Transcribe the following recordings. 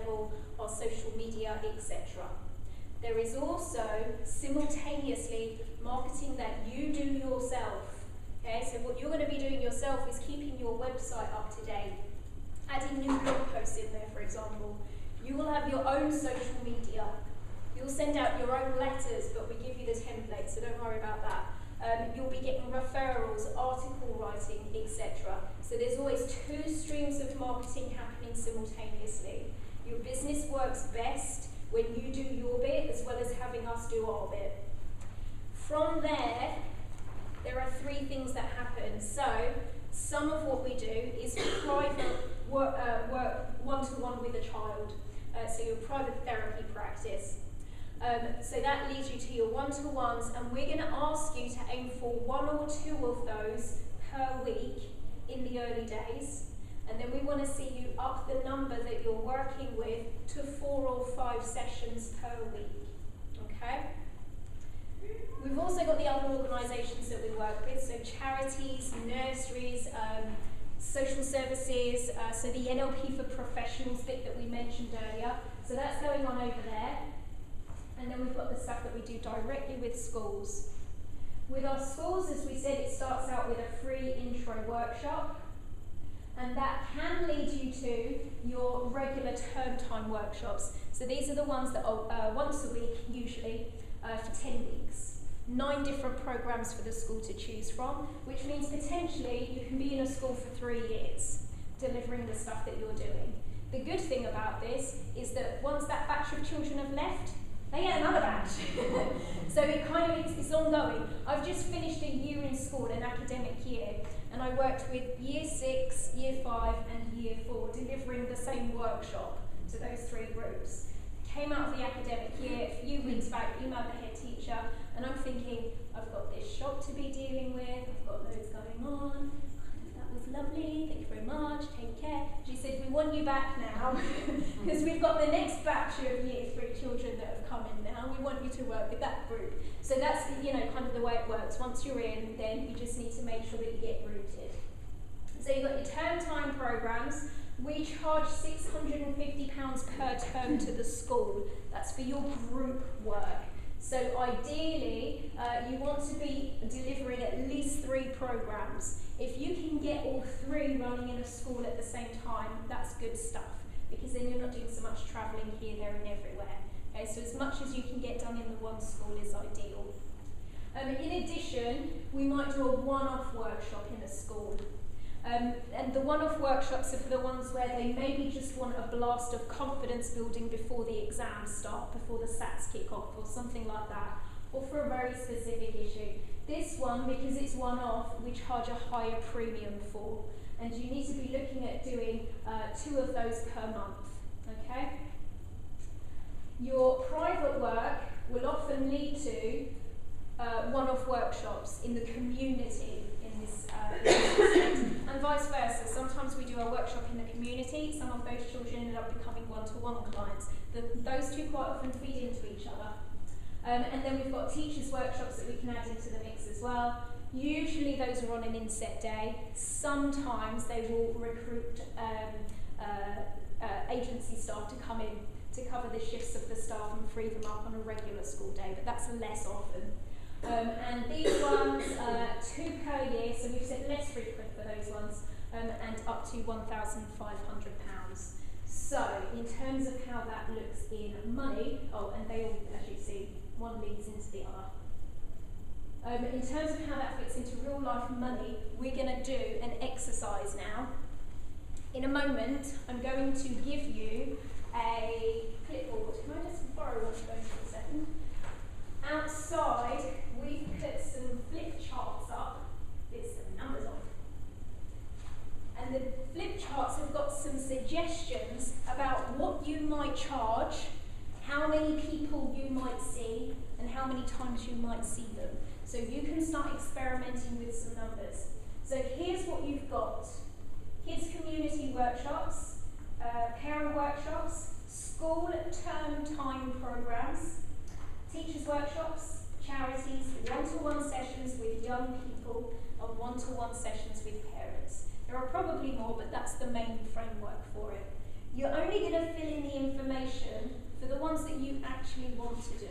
level, our social media, etc. There is also simultaneously marketing that you do yourself. Okay, so what you're going to be doing yourself is keeping your website up to date, adding new blog posts in there, for example. You will have your own social media. You'll send out your own letters, but we give you the template, so don't worry about that. You'll be getting referrals, article writing, etc. So there's always two streams of marketing happening simultaneously. Your business works best when you do your bit as well as having us do our bit. From there are three things that happen. So some of what we do is private work one-to-one with a child. So your private therapy practice. So that leads you to your one-to-ones, and we're going to ask you to aim for 1 or 2 of those per week in the early days, and then we want to see you up the number that you're working with to 4 or 5 sessions per week. Okay? We've also got the other organisations that we work with, so charities, nurseries, social services, so the NLP for Professionals bit that we mentioned earlier. So that's going on over there. And then we've got the stuff that we do directly with schools. With our schools, as we said, it starts out with a free intro workshop, and that can lead you to your regular term time workshops. So these are the ones that are once a week, usually, for 10 weeks. 9 different programs for the school to choose from, which means potentially you can be in a school for 3 years, delivering the stuff that you're doing. The good thing about this is that once that batch of children have left, they get another batch. So it kind of it's ongoing. I've just finished a year in school, an academic year, and I worked with Year 6, Year 5 and Year 4, delivering the same workshop to those 3 groups. Came out of the academic year a few weeks back, emailed the head teacher, and I'm thinking, I've got this shop to be dealing with, I've got loads going on. That was lovely, thank you very much, take care. She said, we want you back now, because we've got the next batch of Year 3 children that have come in now, we want you to work with that group. So that's, kind of the way it works. Once you're in, then you just need to make sure that you get rooted. So you've got your term time programs. We charge £650 per term to the school. That's for your group work. So ideally, you want to be delivering at least 3 programs. If you can get all 3 running in a school at the same time, that's good stuff, because then you're not doing so much travelling here, there and everywhere. Okay, so as much as you can get done in the one school is ideal. In addition, we might do a one-off workshop in a school. And the one-off workshops are for the ones where they maybe just want a blast of confidence building before the exams start, before the SATs kick off or something like that, or for a very specific issue. This one, because it's one-off, we charge a higher premium for, and you need to be looking at doing 2 of those per month, okay? Your private work will often lead to one-off workshops in the community in this and vice versa. Sometimes we do a workshop in the community, some of those children end up becoming one-to-one clients. Those two quite often feed into each other. And then we've got teachers' workshops that we can add into the mix as well. Usually those are on an inset day. Sometimes they will recruit agency staff to come in to cover the shifts of the staff and free them up on a regular school day, but that's less often. And these ones, 2 per year, so we've said less frequent for those ones, and up to £1,500. So, in terms of how that looks in money, and they all, as you see, one leads into the other. In terms of how that fits into real life money, we're going to do an exercise now. In a moment, I'm going to give you a clipboard. Can I just borrow one of those for a second? Outside, we've put some flip charts up with some numbers on. And the flip charts have got some suggestions about what you might charge, how many people you might see, and how many times you might see them. So you can start experimenting with some numbers. So here's what you've got. Kids community workshops, parent workshops, school term time programs, teachers workshops, charities, one-to-one sessions with young people, and one-to-one sessions with parents. There are probably more, but that's the main framework for it. You're only going to fill in the ones that you actually want to do.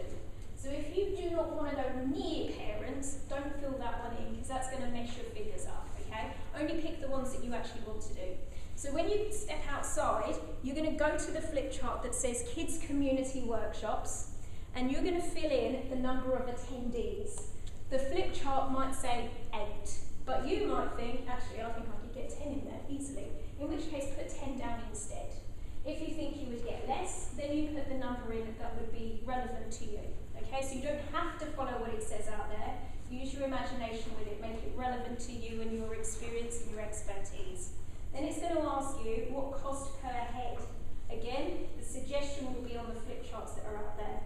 So if you do not want to go near parents, don't fill that one in, because that's going to mess your figures up, okay? Only pick the ones that you actually want to do. So when you step outside, you're going to go to the flip chart that says Kids Community Workshops, and you're going to fill in the number of attendees. The flip chart might say 8, but you might think, actually, I think I could get 10 in there easily, in which case put 10 down instead. If you think you would get less, then you put the number in that would be relevant to you. Okay, so you don't have to follow what it says out there. Use your imagination with it, make it relevant to you and your experience and your expertise. Then it's going to ask you what cost per head. Again, the suggestion will be on the flip charts that are out there.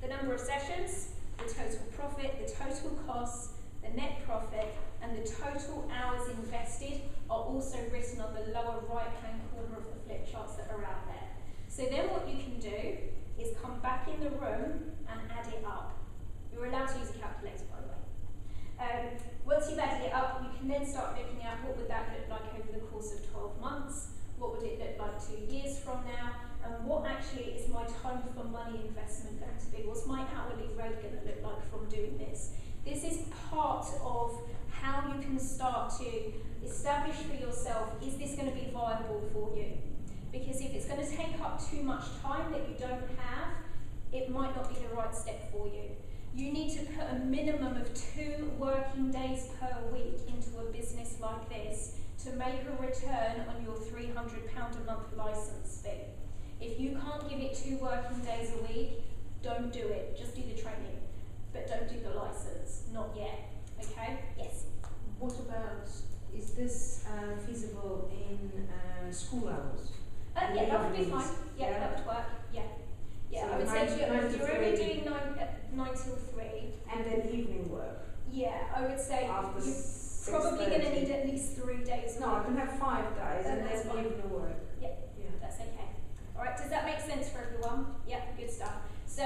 The number of sessions, the total profit, the total costs, the net profit, and the total hours invested are also written on the lower right-hand corner of the flip charts that are out there. So then what you can do is come back in the room and add it up. You're allowed to use a calculator, by the way. Once you've added it up, you can then start looking at what would that look like over the course of 12 months, what would it look like 2 years from now, and what actually is my time for money investment going to be? What's my hourly rate going to look like from doing this? This is part of how you can start to establish for yourself, is this going to be viable for you? Because if it's going to take up too much time that you don't have, it might not be the right step for you. You need to put a minimum of 2 working days per week into a business like this to make a return on your £300 a month license fee. If you can't give it 2 working days a week, don't do it. Just do the training, but don't do the license. Not yet. Okay? Yes? What about, is this feasible in school hours? Yeah, that would be fine. Yeah, that would work. Yeah. Yeah, So I would say if you're only 3. doing 9 till 3. And then evening work? Yeah, I would say After you're probably going to need at least 3 days. No, I can have 5 days and that's then fine. evening work. Yeah, that's okay. All right, does that make sense for everyone? Yeah, good stuff. So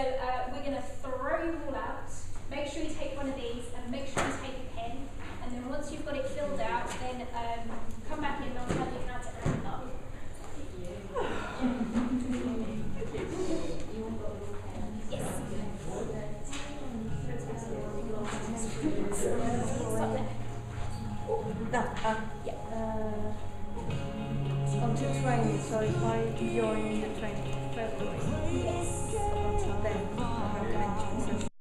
we're going to throw you all out. Make sure you take one of these and make sure you take a pen. And then once you've got it filled out, then come back in and I'll tell you how to add it up. Yes. On the training, so if I join the training